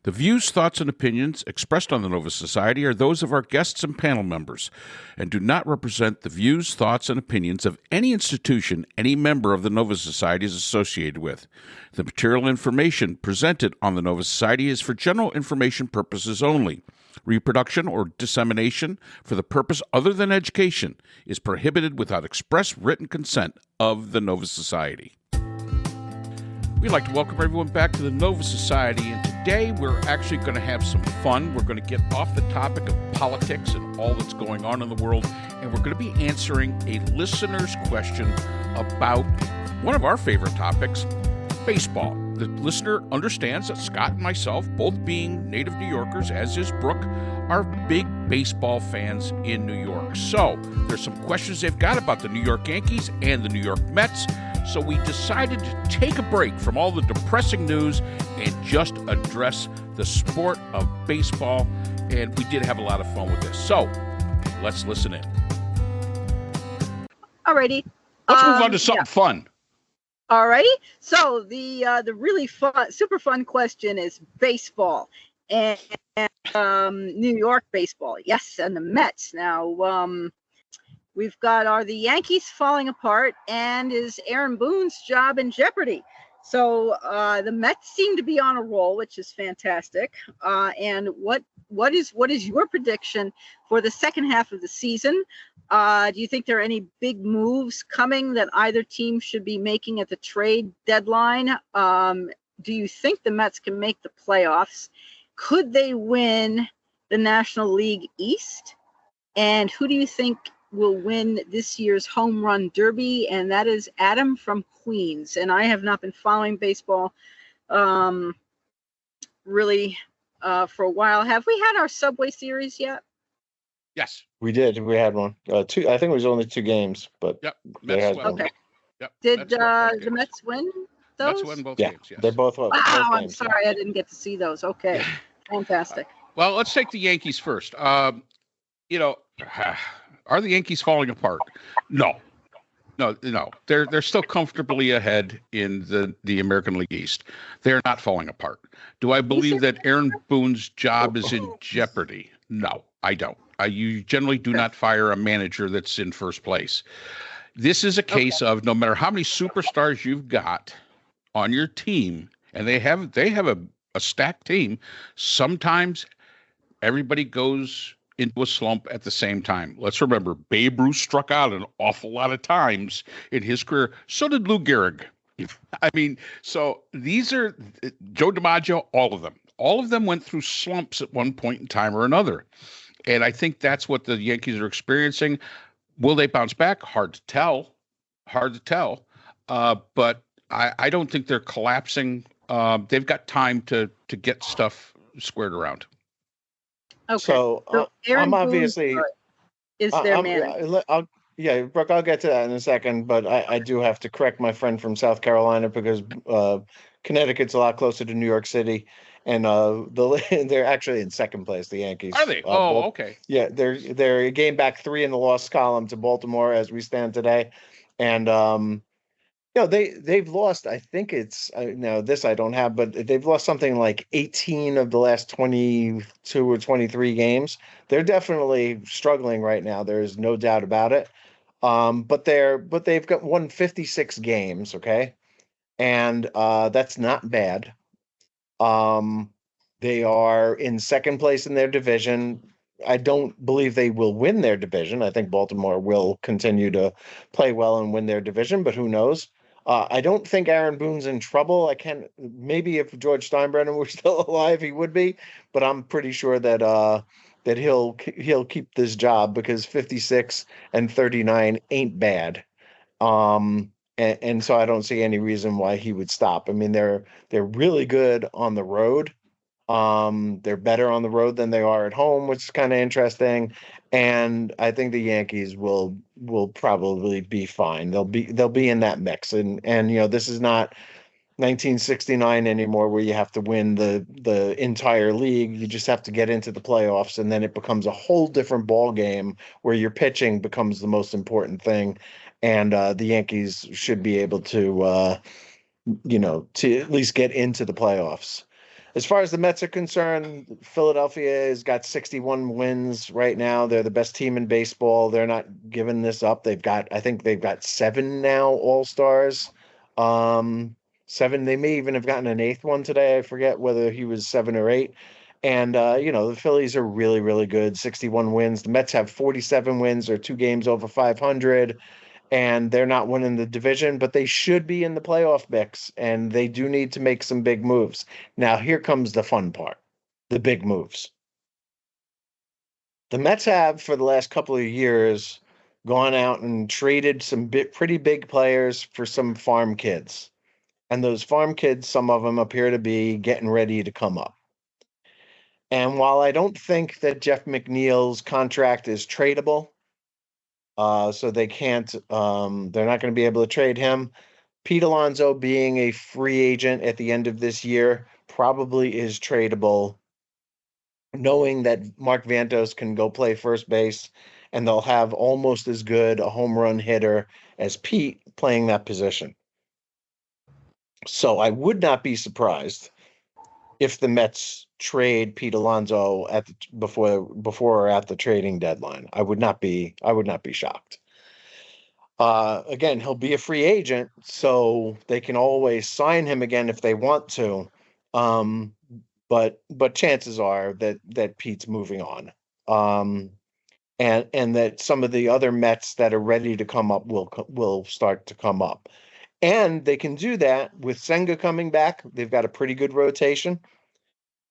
The views, thoughts, and opinions expressed on the Nova Society are those of our guests and panel members and do not represent the views, thoughts, and opinions of any institution any member of the Nova Society is associated with. The material information presented on the Nova Society is for general information purposes only. Reproduction or dissemination for the purpose other than education is prohibited without express written consent of the Nova Society. We'd like to welcome everyone back to the Nova Society, and today we're actually going to have some fun. We're going to get off the topic of politics and all that's going on in the world, and we're going to be answering a listener's question about one of our favorite topics, baseball. The listener understands that Scott and myself, both being native New Yorkers, as is Brooke, are big baseball fans in New York. So there's some questions they've got about the New York Yankees and the New York Mets. So we decided to take a break from all the depressing news and just address the sport of baseball. And we did have a lot of fun with this. So let's listen in. Alrighty. Let's move on to something fun. Alrighty. So the really fun, super fun question is baseball and New York baseball. Yes, and the Mets. Now, we've got, are the Yankees falling apart, and is Aaron Boone's job in jeopardy? So the Mets seem to be on a roll, which is fantastic. And what is your prediction for the second half of the season? Do you think there are any big moves coming that either team should be making at the trade deadline? Do you think the Mets can make the playoffs? Could they win the National League East? And who do you think will win this year's home run derby? And that is Adam from Queens. And I have not been following baseball really for a while. Have we had our Subway Series yet? Yes, we did. We had one. Two. I think it was only 2 games, but yep. Okay. Yep. Did the Mets win those? Mets won both games. Yes. They both won. Wow, both I'm games, sorry I didn't get to see those. Okay, fantastic. Well, let's take the Yankees first. Are the Yankees falling apart? No. They're still comfortably ahead in the American League East. They're not falling apart. Do I believe that Aaron Boone's job is in jeopardy? No, I don't. You generally do not fire a manager that's in first place. This is a case of no matter how many superstars you've got on your team, and they have a stacked team, sometimes everybody goes into a slump at the same time. Let's remember, Babe Ruth struck out an awful lot of times in his career. So did Lou Gehrig. I mean, so these are Joe DiMaggio, all of them. All of them went through slumps at one point in time or another. And I think that's what the Yankees are experiencing. Will they bounce back? Hard to tell. But I don't think they're collapsing. They've got time to get stuff squared around. Okay. So I'm obviously is their manager. Brooke, I'll get to that in a second, but I do have to correct my friend from South Carolina because Connecticut's a lot closer to New York City, and they're actually in second place. The Yankees are they? Okay. Yeah, they're a game back 3 in the loss column to Baltimore as we stand today, and they've lost. I think it's now this I don't have, but they've lost something like 18 of the last 22 or 23 games. They're definitely struggling right now. There is no doubt about it. But they've won 56 games. Okay, and that's not bad. They are in second place in their division. I don't believe they will win their division. I think Baltimore will continue to play well and win their division, but who knows? I don't think Aaron Boone's in trouble. Maybe if George Steinbrenner were still alive, he would be, but I'm pretty sure that he'll keep this job because 56 and 39 ain't bad. And so I don't see any reason why he would stop. I mean, they're really good on the road. They're better on the road than they are at home, which is kind of interesting. And I think the Yankees will probably be fine. They'll be in that mix. And this is not 1969 anymore where you have to win the entire league. You just have to get into the playoffs, and then it becomes a whole different ball game where your pitching becomes the most important thing. And the Yankees should be able to to at least get into the playoffs. As far as the Mets are concerned, Philadelphia has got 61 wins right now. They're the best team in baseball. They're not giving this up. I think they've got 7 now All-Stars. 7. They may even have gotten an 8th one today. I forget whether he was 7 or 8. And the Phillies are really, really good. 61 wins. The Mets have 47 wins. They're 2 games over 500. And they're not winning the division, but they should be in the playoff mix, and they do need to make some big moves. Now, here comes the fun part, the big moves. The Mets have, for the last couple of years, gone out and traded some pretty big players for some farm kids. And those farm kids, some of them appear to be getting ready to come up. And while I don't think that Jeff McNeil's contract is tradable, so they can't, they're not going to be able to trade him. Pete Alonso, being a free agent at the end of this year, probably is tradable, knowing that Mark Vantos can go play first base, and they'll have almost as good a home run hitter as Pete playing that position. So I would not be surprised if the Mets trade Pete Alonso before or at the trading deadline. I would not be shocked. Again, he'll be a free agent, so they can always sign him again if they want to. But chances are that Pete's moving on. And that some of the other Mets that are ready to come up will start to come up. And they can do that with Senga coming back. They've got a pretty good rotation.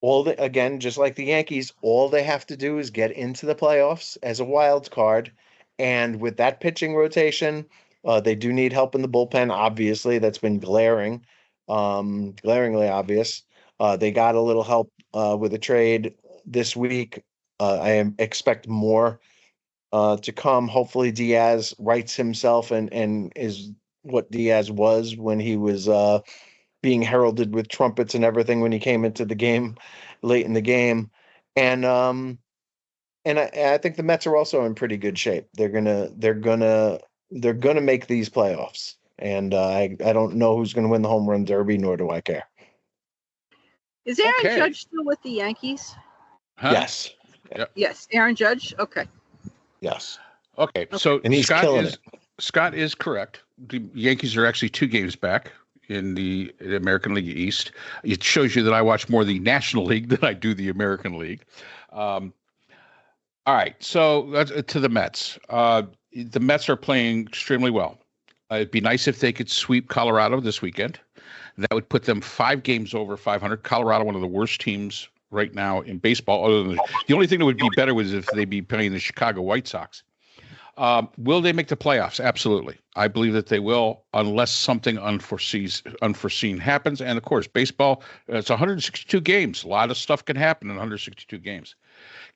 Again, just like the Yankees, all they have to do is get into the playoffs as a wild card. And with that pitching rotation, they do need help in the bullpen. Obviously, that's been glaringly obvious. They got a little help with a trade this week. I expect more to come. Hopefully, Diaz rights himself and is what Diaz was when he was being heralded with trumpets and everything when he came into the game late in the game. And I think the Mets are also in pretty good shape. They're gonna make these playoffs. And I don't know who's gonna win the home run derby, nor do I care. Is Aaron Judge still with the Yankees? Huh? Yes. Yep. Yes, Aaron Judge. Okay. Yes. Okay. So and he's killing it. Scott is correct. The Yankees are actually 2 games back in the American League East. It shows you that I watch more the National League than I do the American League. All right, so that's to the Mets. The Mets are playing extremely well. It'd be nice if they could sweep Colorado this weekend. That would put them 5 games over 500. Colorado, one of the worst teams right now in baseball. Other than the only thing that would be better was if they'd be playing the Chicago White Sox. Will they make the playoffs? Absolutely. I believe that they will, unless something unforeseen happens. And of course, baseball, it's 162 games. A lot of stuff can happen in 162 games.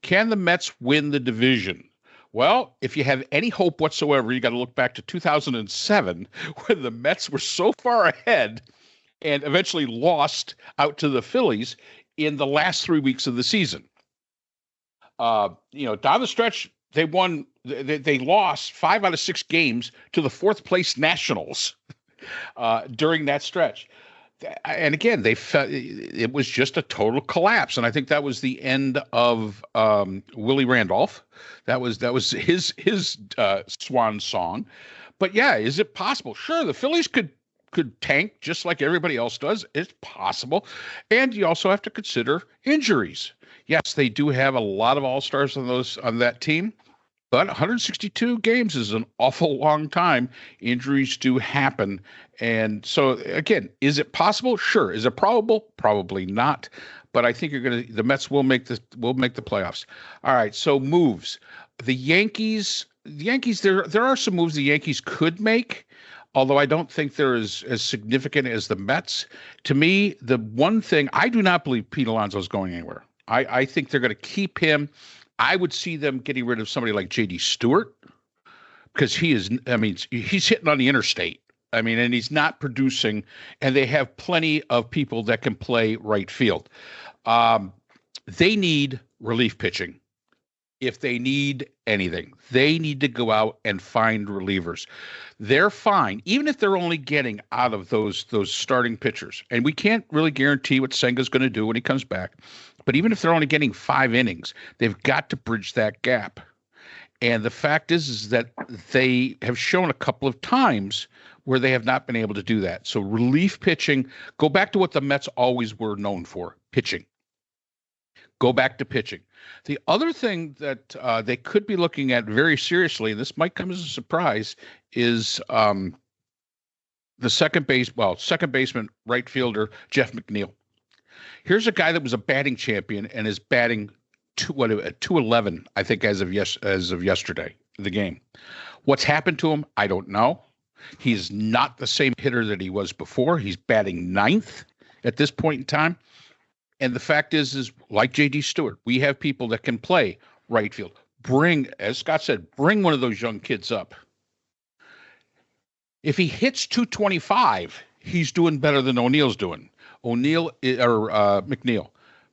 Can the Mets win the division? Well, if you have any hope whatsoever, you got to look back to 2007, when the Mets were so far ahead and eventually lost out to the Phillies in the last 3 weeks of the season. Down the stretch, they won. They lost 5 out of 6 games to the 4th place Nationals during that stretch. And again, it was just a total collapse. And I think that was the end of Willie Randolph. That was his swan song. But yeah, is it possible? Sure, the Phillies could tank just like everybody else does. It's possible. And you also have to consider injuries. Yes, they do have a lot of all-stars on that team. But 162 games is an awful long time. Injuries do happen. And so, again, is it possible? Sure. Is it probable? Probably not. But I think the Mets will make the playoffs. All right. So moves. The Yankees, there are some moves the Yankees could make, although I don't think they're as significant as the Mets. To me, the one thing, I do not believe Pete Alonso is going anywhere. I think they're going to keep him. I would see them getting rid of somebody like J.D. Stewart, because he's hitting on the interstate. And he's not producing, and they have plenty of people that can play right field. They need relief pitching. if they need anything. They need to go out and find relievers. They're fine, even if they're only getting out of those starting pitchers. And we can't really guarantee what Senga's going to do when he comes back. But even if they're only getting 5 innings, they've got to bridge that gap. And the fact is that they have shown a couple of times where they have not been able to do that. So relief pitching, go back to what the Mets always were known for, pitching. Go back to pitching. The other thing that they could be looking at very seriously, and this might come as a surprise, is the second baseman, right fielder, Jeff McNeil. Here's a guy that was a batting champion and is batting 211, I think, as of yesterday, the game. What's happened to him, I don't know. He's not the same hitter that he was before. He's batting 9th at this point in time. And the fact is like J.D. Stewart, we have people that can play right field. As Scott said, bring one of those young kids up. If he hits 225, he's doing better than O'Neill's doing. McNeil.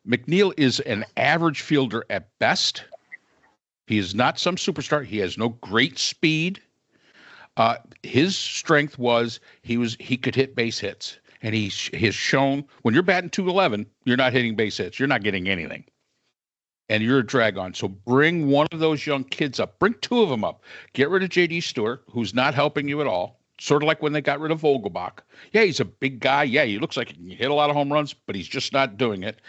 McNeil is an average fielder at best. He is not some superstar. He has no great speed. His strength was he could hit base hits. And he has shown when you're batting 211, you're not hitting base hits. You're not getting anything. And you're a drag on. So bring one of those young kids up. Bring 2 of them up. Get rid of J.D. Stewart, who's not helping you at all. Sort of like when they got rid of Vogelbach. Yeah, he's a big guy. Yeah, he looks like he can hit a lot of home runs, but he's just not doing it.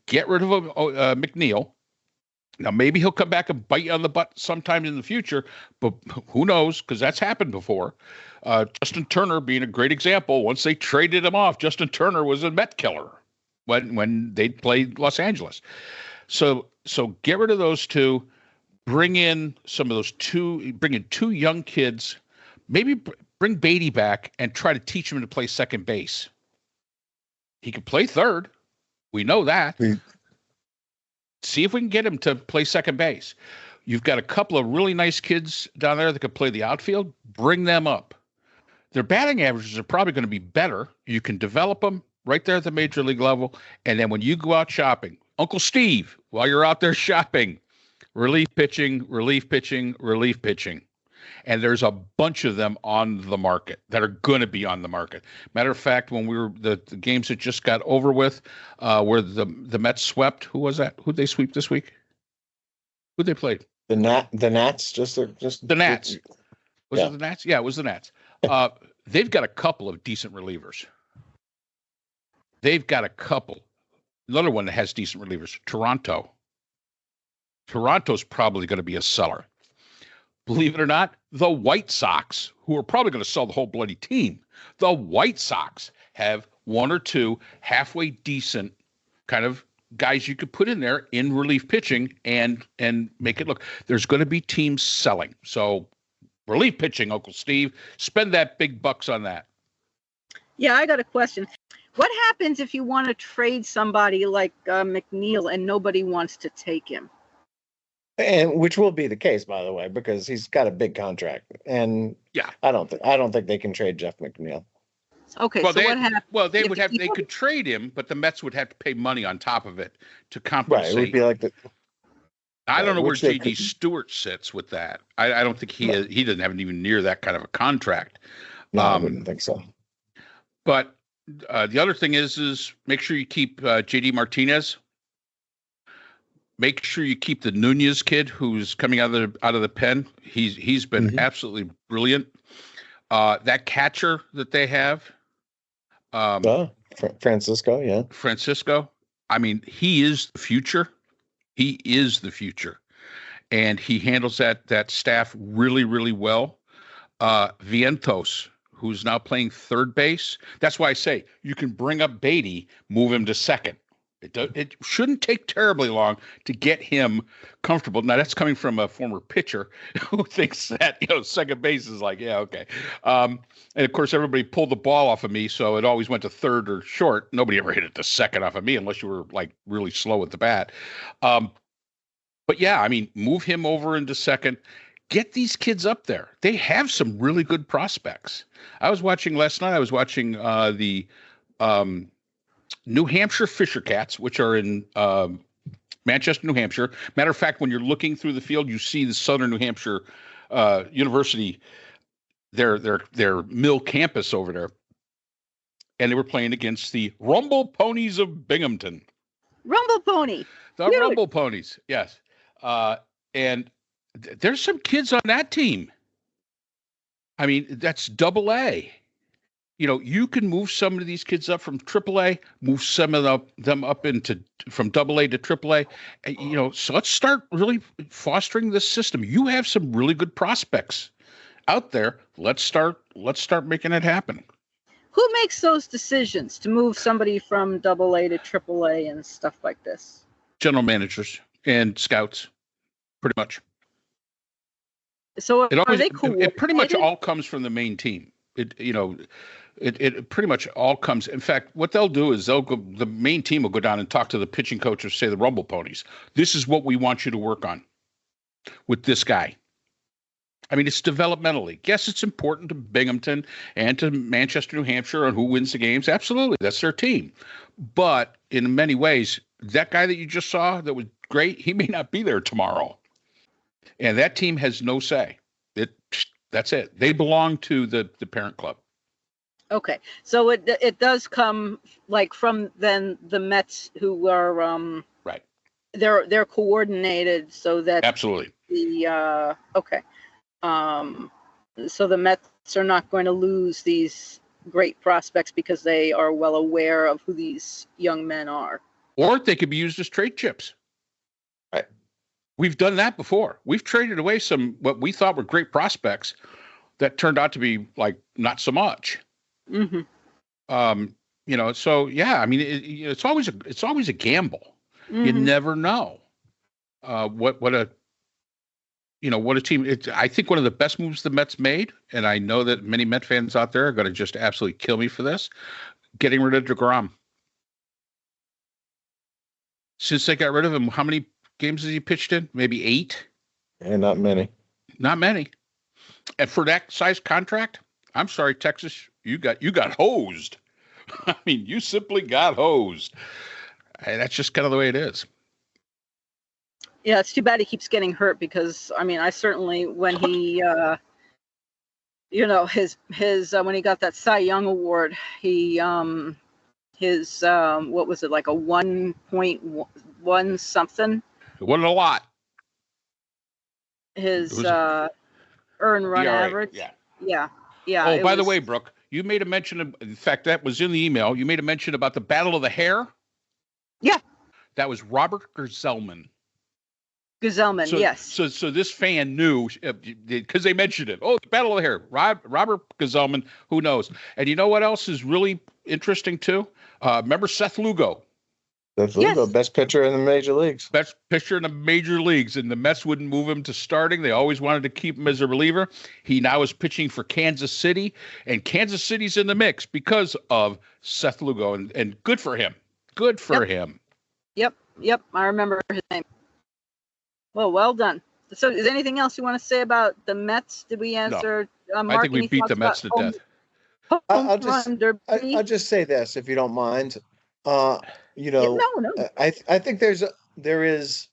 Get rid of McNeil. Now, maybe he'll come back and bite you on the butt sometime in the future, but who knows, because that's happened before. Justin Turner being a great example. Once they traded him off, Justin Turner was a Met killer when they played Los Angeles. So get rid of those 2. Bring in bring in 2 young kids. Maybe bring Beatty back and try to teach him to play second base. He can play third. We know that. See if we can get him to play second base. You've got a couple of really nice kids down there that can play the outfield. Bring them up. Their batting averages are probably going to be better. You can develop them right there at the major league level. And then when you go out shopping, Uncle Steve, while you're out there shopping, relief pitching. And there's a bunch of them on the market that are going to be on the market. Matter of fact, when we were the games that just got over with, where the Mets swept, who was that? Who'd they sweep this week? Who'd they play? The Nats, just the Nats. Was it the Nats? Yeah, it was the Nats. They've got a couple of decent relievers. They've got a couple. Another one that has decent relievers, Toronto. Toronto's probably going to be a seller. Believe it or not, the White Sox, who are probably going to sell the whole bloody team, the White Sox have 1 or 2 halfway decent kind of guys you could put in there in relief pitching and make it look. There's going to be teams selling. So relief pitching, Uncle Steve, spend that big bucks on that. Yeah, I got a question. What happens if you want to trade somebody like McNeil and nobody wants to take him? And which will be the case, by the way, because he's got a big contract. And yeah, I don't think they can trade Jeff McNeil. Okay, what happens? Well, they could trade him, but the Mets would have to pay money on top of it to compensate. Right, it would be like the. I don't know where J.D. Stewart sits with that. I don't think he doesn't have even near that kind of a contract. No, I wouldn't think so. But the other thing is make sure you keep J.D. Martinez. Make sure you keep the Nunez kid who's coming out of the pen. He's been absolutely brilliant. That catcher that they have, Francisco, yeah. Francisco. I mean, he is the future. He is the future, and he handles that staff really, really well. Vientos, who's now playing third base. That's why I say you can bring up Beatty, move him to second. It shouldn't take terribly long to get him comfortable. Now, that's coming from a former pitcher who thinks that, second base is like, yeah, okay. And, of course, everybody pulled the ball off of me, so it always went to third or short. Nobody ever hit it to second off of me unless you were, like, really slow with the bat. But, yeah, I mean, move him over into second. Get these kids up there. They have some really good prospects. Last night, I was watching the New Hampshire Fisher Cats, which are in Manchester, New Hampshire. Matter of fact, when you're looking through the field, you see the Southern New Hampshire University, their mill campus over there, and they were playing against the Rumble Ponies of Binghamton. Rumble Pony. The Cute. Rumble Ponies, yes. And there's some kids on that team. I mean, that's double A. You can move some of these kids up from triple A, move some of them up from double A to triple A. So let's start really fostering this system. You have some really good prospects out there. Let's start making it happen. Who makes those decisions to move somebody from double A to triple A and stuff like this? General managers and scouts, pretty much. So are they cool? It pretty much all comes from the main team. It pretty much all comes. In fact, what they'll do is the main team will go down and talk to the pitching coach of, say, the Rumble Ponies. This is what we want you to work on with this guy. I mean, it's developmentally. Yes, it's important to Binghamton and to Manchester, New Hampshire, and who wins the games. Absolutely, that's their team. But in many ways, that guy that you just saw that was great, he may not be there tomorrow. And that team has no say. That's it. They belong to the parent club. Okay, so it does come like from then the Mets, who are right. They're coordinated so that absolutely okay. So the Mets are not going to lose these great prospects because they are well aware of who these young men are. Or they could be used as trade chips. Right. We've done that before. We've traded away some what we thought were great prospects that turned out to be like not so much. Mm-hmm. So yeah, I mean, it's always a gamble. Mm-hmm. You never know what a team. I think one of the best moves the Mets made, and I know that many Met fans out there are going to just absolutely kill me for this, getting rid of DeGrom. Since they got rid of him, how many games has he pitched in? Maybe 8? And not many. Not many. And for that size contract, I'm sorry, Texas, you got hosed. I mean, you simply got hosed. And that's just kind of the way it is. Yeah, it's too bad he keeps getting hurt because, I mean, I certainly, when he, his when he got that Cy Young Award, he, his, what was it, like a 1.1 something? It wasn't a lot. His earned run ERA, average. Yeah. Yeah. Oh, by the way, Brooke, you made a mention of, in fact, that was in the email. You made a mention about the Battle of the Hair. Yeah. That was Robert Gerzelman. Yes. So this fan knew because they mentioned it. Oh, the Battle of the Hair. Robert Gerzelman. Who knows? And you know what else is really interesting too? Remember Seth Lugo? Seth Lugo, yes. Best pitcher in the major leagues. Best pitcher in the major leagues, and the Mets wouldn't move him to starting. They always wanted to keep him as a reliever. He now is pitching for Kansas City, and Kansas City's in the mix because of Seth Lugo, and good for him. Good for him. Yep. I remember his name. Well done. So, is there anything else you want to say about the Mets? Did we answer? No. I think we beat the Mets to death. I'll just say this, if you don't mind. No. I think there is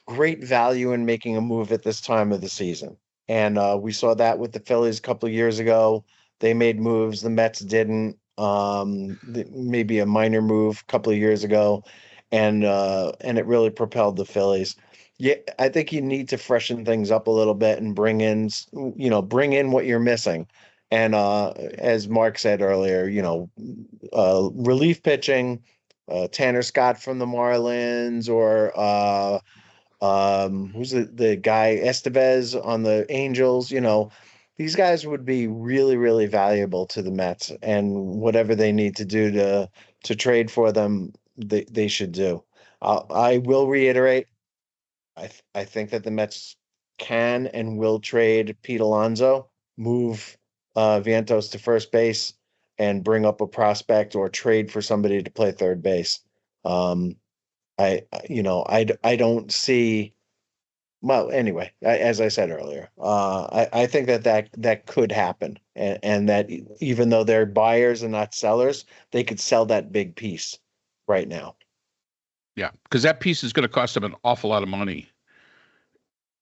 great value in making a move at this time of the season, and we saw that with the Phillies a couple of years ago. They made moves, the Mets didn't. Maybe a minor move a couple of years ago, and it really propelled the Phillies. Yeah, I think you need to freshen things up a little bit and bring in what you're missing. And as Mark said earlier, relief pitching. Tanner Scott from the Marlins, or who's the guy Estevez on the Angels. These guys would be really, really valuable to the Mets, and whatever they need to do to trade for them, they should do. I will reiterate, I think that the Mets can and will trade Pete Alonso, move Vientos to first base, and bring up a prospect or trade for somebody to play third base. I don't see. Well, anyway, as I said earlier, I think that could happen, and that even though they're buyers and not sellers, they could sell that big piece right now. Yeah, because that piece is going to cost them an awful lot of money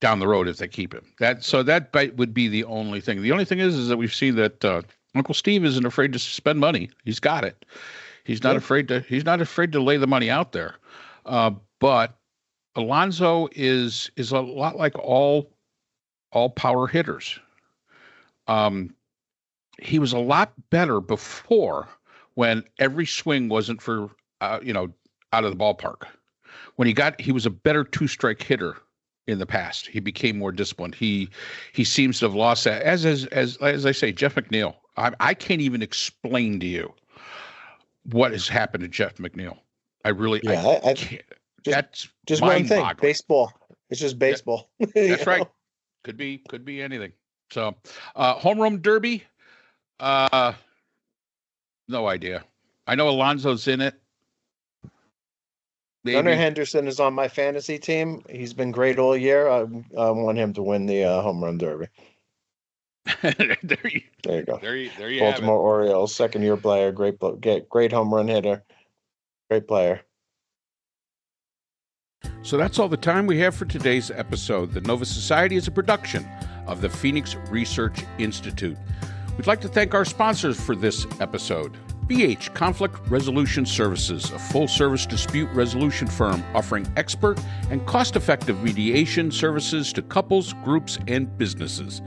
down the road if they keep him. That would be the only thing. The only thing is that we've seen that Uncle Steve isn't afraid to spend money. He's got it. He's not afraid to. He's not afraid to lay the money out there. But Alonso is a lot like all power hitters. He was a lot better before when every swing wasn't for out of the ballpark. When he was a better two-strike hitter in the past. He became more disciplined. He seems to have lost that. As I say, Jeff McNeil. I can't even explain to you what has happened to Jeff McNeil. I can't. That's just one thing. Baseball. It's just baseball. That's right. Could be anything. So, home run derby. No idea. I know Alonso's in it. Maybe. Gunnar Henderson is on my fantasy team. He's been great all year. I want him to win the home run derby. there you go. There you Baltimore Orioles, second-year player, great home run hitter, great player. So that's all the time we have for today's episode. The Nova Society is a production of the Phoenix Research Institute. We'd like to thank our sponsors for this episode. BH Conflict Resolution Services, a full-service dispute resolution firm offering expert and cost-effective mediation services to couples, groups, and businesses.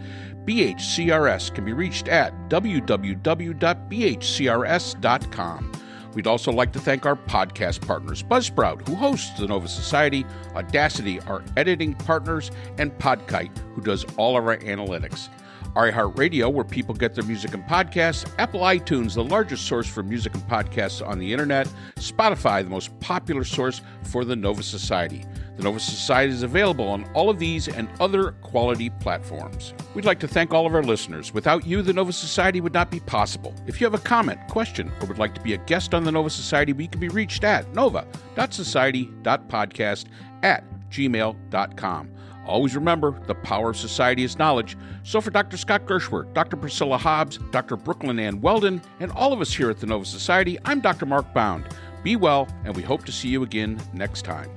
BHCRS can be reached at www.bhcrs.com. We'd also like to thank our podcast partners, Buzzsprout, who hosts the Nova Society, Audacity, our editing partners, and Podkite, who does all of our analytics. iHeartRadio, where people get their music and podcasts, Apple iTunes, the largest source for music and podcasts on the internet, Spotify, the most popular source for the Nova Society. The Nova Society is available on all of these and other quality platforms. We'd like to thank all of our listeners. Without you, the Nova Society would not be possible. If you have a comment, question, or would like to be a guest on the Nova Society, we can be reached at nova.society.podcast@gmail.com. Always remember, the power of society is knowledge. So for Dr. Scott Gershworth, Dr. Priscilla Hobbs, Dr. Brooklyn Ann Weldon, and all of us here at the Nova Society, I'm Dr. Mark Bound. Be well, and we hope to see you again next time.